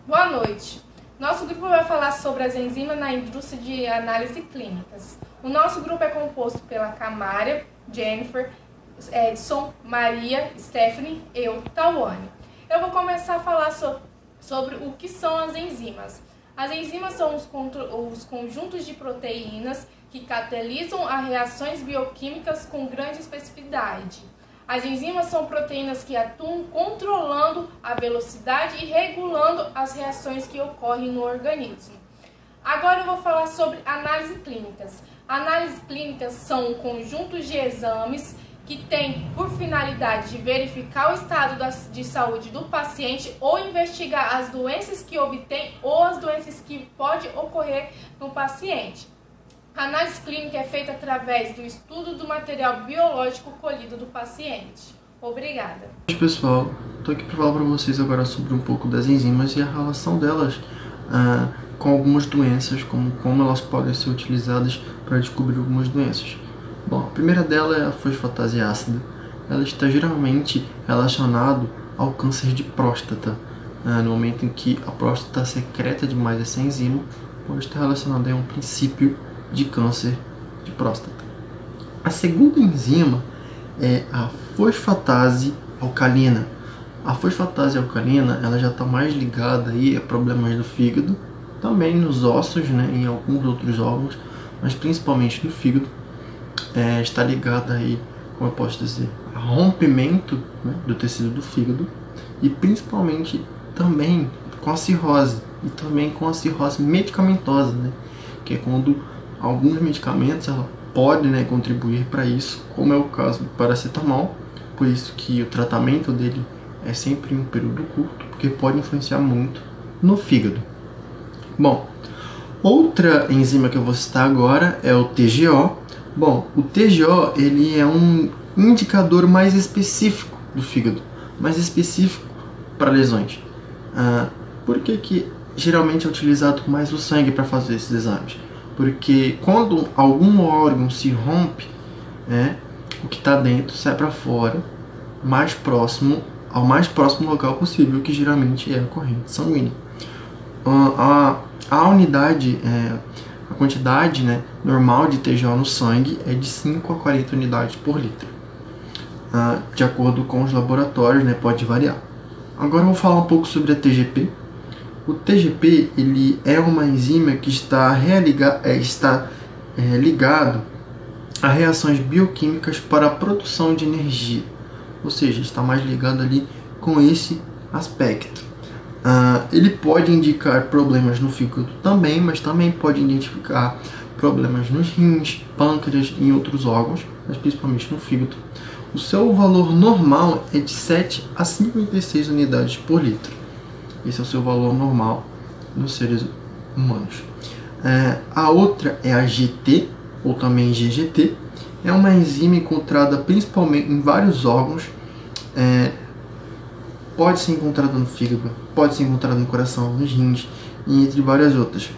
Boa noite. Nosso grupo vai falar sobre as enzimas na indústria de análise clínicas. O nosso grupo é composto pela Camária, Jennifer, Edson, Maria, Stephanie e eu, Tawane. Eu vou começar a falar sobre o que são as enzimas. As enzimas são os conjuntos de proteínas que catalisam as reações bioquímicas com grande especificidade. As enzimas são proteínas que atuam controlando a velocidade e regulando as reações que ocorrem no organismo. Agora eu vou falar sobre análises clínicas. Análises clínicas são conjuntos de exames que têm por finalidade de verificar o estado de saúde do paciente ou investigar as doenças que obtém ou as doenças que podem ocorrer no paciente. A análise clínica é feita através do estudo do material biológico colhido do paciente. Obrigada. Oi, pessoal, estou aqui para falar para vocês agora sobre um pouco das enzimas e a relação delas com algumas doenças, como elas podem ser utilizadas para descobrir algumas doenças. Bom, a primeira dela é a fosfatase ácida. Ela está geralmente relacionada ao câncer de próstata. No momento em que a próstata secreta demais essa enzima, pode estar relacionada a um princípio de câncer de próstata. A segunda enzima é a fosfatase alcalina. A fosfatase alcalina ela já está mais ligada aí a problemas do fígado, também nos ossos, né, em alguns outros órgãos, mas principalmente no fígado. Está ligada aí, como eu posso dizer, a rompimento, né, do tecido do fígado e principalmente também com a cirrose e também com a cirrose medicamentosa, né, que é quando alguns medicamentos ela pode, né, contribuir para isso, como é o caso do paracetamol, por isso que o tratamento dele é sempre em um período curto, porque pode influenciar muito no fígado. Bom, outra enzima que eu vou citar agora é o TGO. Bom, o TGO ele é um indicador mais específico do fígado, mais específico para lesões. Por que geralmente é utilizado mais o sangue para fazer esses exames? Porque quando algum órgão se rompe, o que está dentro sai para fora, ao mais próximo local possível, que geralmente é a corrente sanguínea. A unidade, a quantidade, né, normal de TGO no sangue é de 5 a 40 unidades por litro. De acordo com os laboratórios, né, pode variar. Agora eu vou falar um pouco sobre a TGP. O TGP ele é uma enzima que está ligado a reações bioquímicas para a produção de energia, ou seja, está mais ligado ali com esse aspecto. Ele pode indicar problemas no fígado também, mas também pode identificar problemas nos rins, pâncreas e em outros órgãos, mas principalmente no fígado. O seu valor normal é de 7 a 56 unidades por litro. Esse é o seu valor normal nos seres humanos. A outra é a GT, ou também GGT. É uma enzima encontrada principalmente em vários órgãos. Pode ser encontrada no fígado, pode ser encontrada no coração, nos rins e entre várias outras.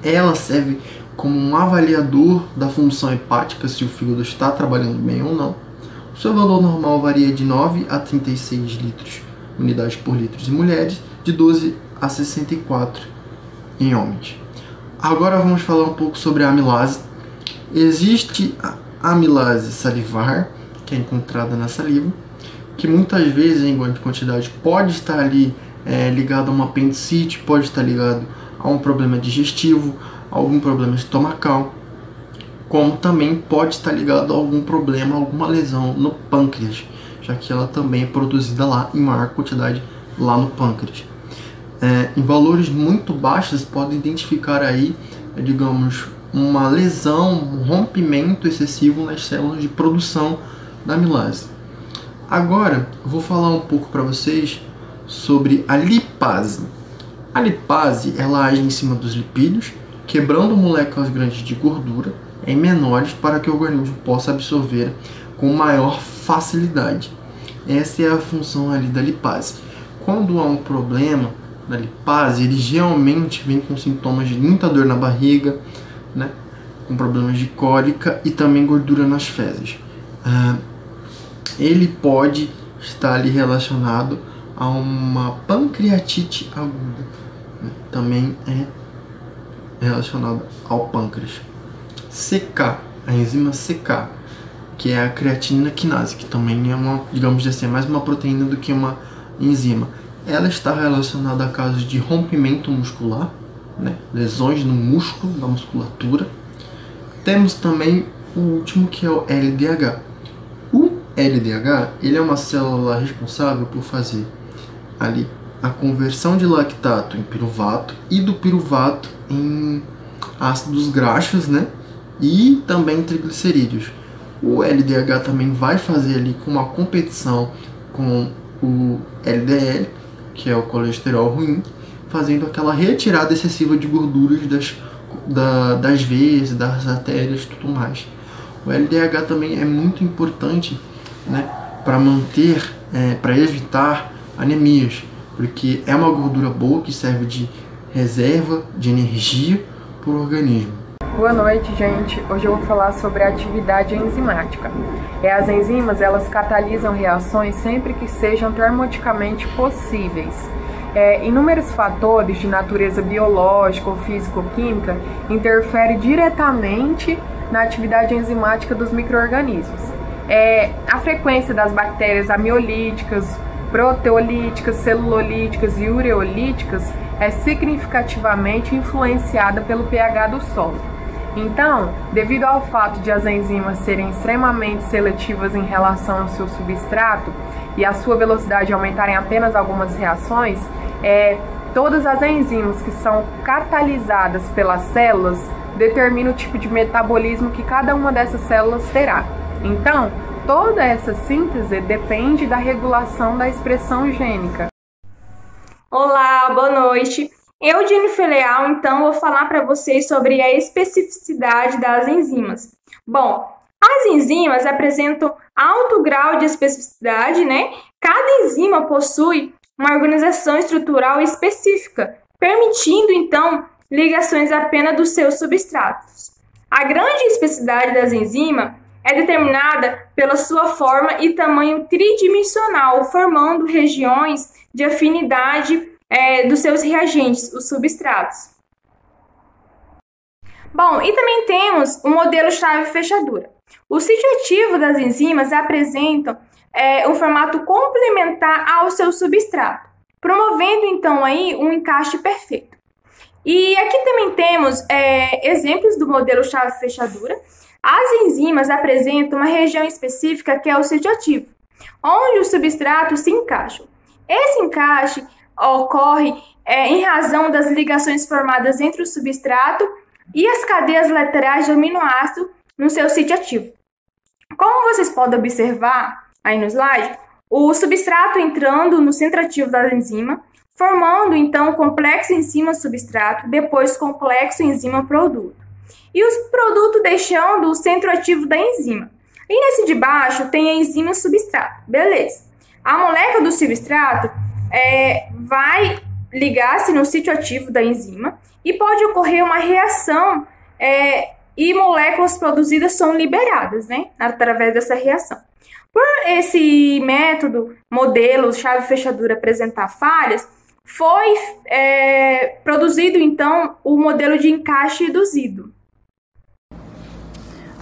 Ela serve como um avaliador da função hepática, se o fígado está trabalhando bem ou não. O seu valor normal varia de 9 a 36 unidades por litro em mulheres, de 12 a 64 em homens. Agora vamos falar um pouco sobre a amilase. Existe a amilase salivar, que é encontrada na saliva, que muitas vezes em grande quantidade pode estar ali ligado a uma apendicite, pode estar ligado a um problema digestivo, a algum problema estomacal, como também pode estar ligado a algum problema, alguma lesão no pâncreas, já que ela também é produzida lá em maior quantidade lá no pâncreas. Em valores muito baixos pode identificar aí, digamos, uma lesão, um rompimento excessivo nas células de produção da amilase. Agora eu vou falar um pouco para vocês sobre a lipase. A lipase ela age em cima dos lipídios, quebrando moléculas grandes de gordura em menores para que o organismo possa absorver com maior facilidade. Essa é a função ali da lipase. Quando há um problema na lipase, ele geralmente vem com sintomas de muita dor na barriga, né, com problemas de cólica e também gordura nas fezes. Ele pode estar ali relacionado a uma pancreatite aguda. Também é relacionado ao pâncreas. CK, a enzima CK, que é a creatinina quinase, que também é uma, digamos assim, mais uma proteína do que uma enzima. Ela está relacionada a casos de rompimento muscular, né? Lesões no músculo da musculatura. Temos também o último, que é o LDH. O LDH, ele é uma célula responsável por fazer ali a conversão de lactato em piruvato e do piruvato em ácidos graxos, né? E também triglicerídeos. O LDH também vai fazer ali com uma competição com o LDL, que é o colesterol ruim, fazendo aquela retirada excessiva de gorduras das veias, das artérias e tudo mais. O LDH também é muito importante, né, para manter, para evitar anemias, porque é uma gordura boa que serve de reserva de energia para o organismo. Boa noite, gente. Hoje eu vou falar sobre a atividade enzimática. As enzimas, elas catalisam reações sempre que sejam termodinamicamente possíveis. Inúmeros fatores de natureza biológica ou físico-química interferem diretamente na atividade enzimática dos micro-organismos. A frequência das bactérias amiolíticas, proteolíticas, celulolíticas e ureolíticas é significativamente influenciada pelo pH do solo. Então, devido ao fato de as enzimas serem extremamente seletivas em relação ao seu substrato e a sua velocidade aumentarem apenas algumas reações, todas as enzimas que são catalisadas pelas células determinam o tipo de metabolismo que cada uma dessas células terá. Então, toda essa síntese depende da regulação da expressão gênica. Olá, boa noite. Eu, Jennifer Leal, então vou falar para vocês sobre a especificidade das enzimas. Bom, as enzimas apresentam alto grau de especificidade, né? Cada enzima possui uma organização estrutural específica, permitindo, então, ligações apenas dos seus substratos. A grande especificidade das enzimas é determinada pela sua forma e tamanho tridimensional, formando regiões de afinidade dos seus reagentes, os substratos. Bom, e também temos o modelo chave-fechadura. O sítio ativo das enzimas apresentam um formato complementar ao seu substrato, promovendo então aí um encaixe perfeito. E aqui também temos exemplos do modelo chave-fechadura. As enzimas apresentam uma região específica que é o sítio ativo, onde os substratos se encaixam. Esse encaixe ocorre em razão das ligações formadas entre o substrato e as cadeias laterais de aminoácido no seu sítio ativo. Como vocês podem observar aí no slide, o substrato entrando no centro ativo da enzima, formando então complexo enzima-substrato, depois complexo enzima-produto. E o produto deixando o centro ativo da enzima. E nesse de baixo tem a enzima-substrato, beleza. A molécula do substrato vai ligar-se no sítio ativo da enzima e pode ocorrer uma reação e moléculas produzidas são liberadas, né, através dessa reação. Por esse método, modelo, chave-fechadura apresentar falhas, foi produzido então o modelo de encaixe induzido.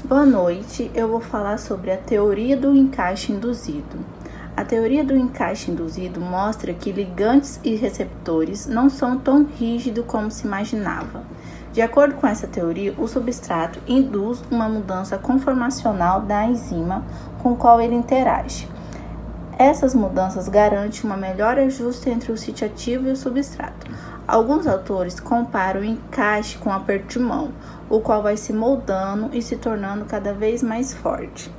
Boa noite, eu vou falar sobre a teoria do encaixe induzido. A teoria do encaixe induzido mostra que ligandes e receptores não são tão rígidos como se imaginava. De acordo com essa teoria, o substrato induz uma mudança conformacional da enzima com qual ele interage. Essas mudanças garantem um melhor ajuste entre o sítio ativo e o substrato. Alguns autores comparam o encaixe com um aperto de mão, o qual vai se moldando e se tornando cada vez mais forte.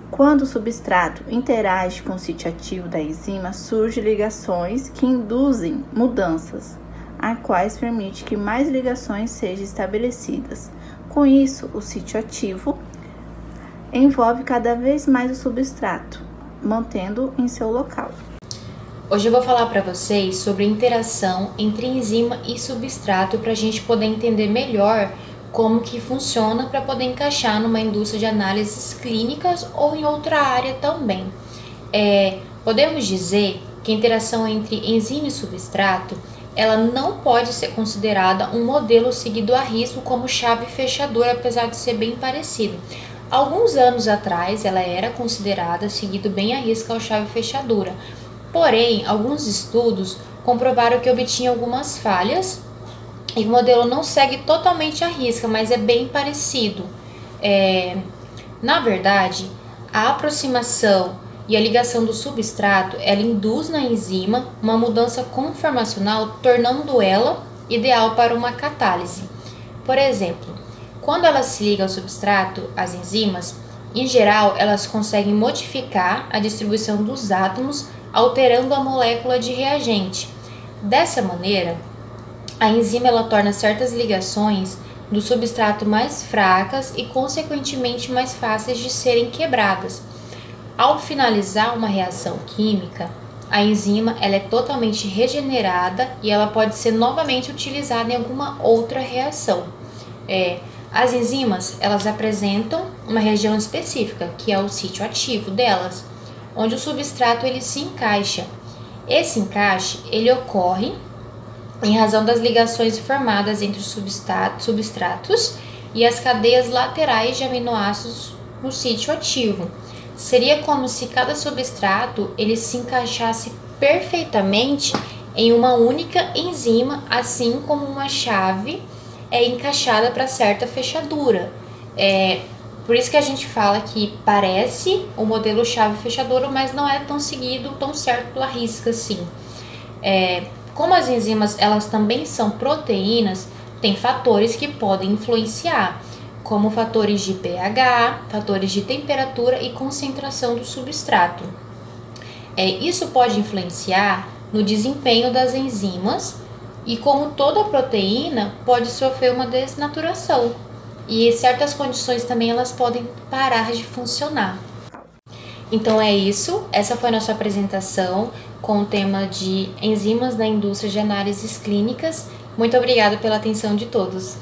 Quando o substrato interage com o sítio ativo da enzima, surgem ligações que induzem mudanças, a quais permite que mais ligações sejam estabelecidas. Com isso, o sítio ativo envolve cada vez mais o substrato, mantendo em seu local. Hoje eu vou falar para vocês sobre a interação entre enzima e substrato para a gente poder entender melhor como que funciona para poder encaixar numa indústria de análises clínicas ou em outra área também. Podemos dizer que que a interação entre enzima e substrato ela não pode ser considerada um modelo seguido à risco como chave fechadura, apesar de ser bem parecido. Alguns anos atrás, ela era considerada seguido bem à risca ao chave fechadura. Porém, alguns estudos comprovaram que obtinha algumas falhas e o modelo não segue totalmente à risca, mas é bem parecido. Na verdade, a aproximação e a ligação do substrato, ela induz na enzima uma mudança conformacional, tornando ela ideal para uma catálise. Por exemplo, quando ela se liga ao substrato, as enzimas, em geral, elas conseguem modificar a distribuição dos átomos, alterando a molécula de reagente. Dessa maneira, a enzima ela torna certas ligações do substrato mais fracas e, consequentemente, mais fáceis de serem quebradas. Ao finalizar uma reação química, a enzima ela é totalmente regenerada e ela pode ser novamente utilizada em alguma outra reação. As enzimas elas apresentam uma região específica, que é o sítio ativo delas, onde o substrato ele se encaixa. Esse encaixe ele ocorre em razão das ligações formadas entre os substratos e as cadeias laterais de aminoácidos no sítio ativo. Seria como se cada substrato ele se encaixasse perfeitamente em uma única enzima, assim como uma chave é encaixada para certa fechadura. Por isso que a gente fala que parece o modelo chave fechadura, mas não é tão seguido, tão certo à risca assim. Como as enzimas elas também são proteínas, tem fatores que podem influenciar, como fatores de pH, fatores de temperatura e concentração do substrato. Isso pode influenciar no desempenho das enzimas e, como toda proteína, pode sofrer uma desnaturação e certas condições também elas podem parar de funcionar. Então é isso, essa foi a nossa apresentação com o tema de enzimas na indústria de análises clínicas. Muito obrigada pela atenção de todos.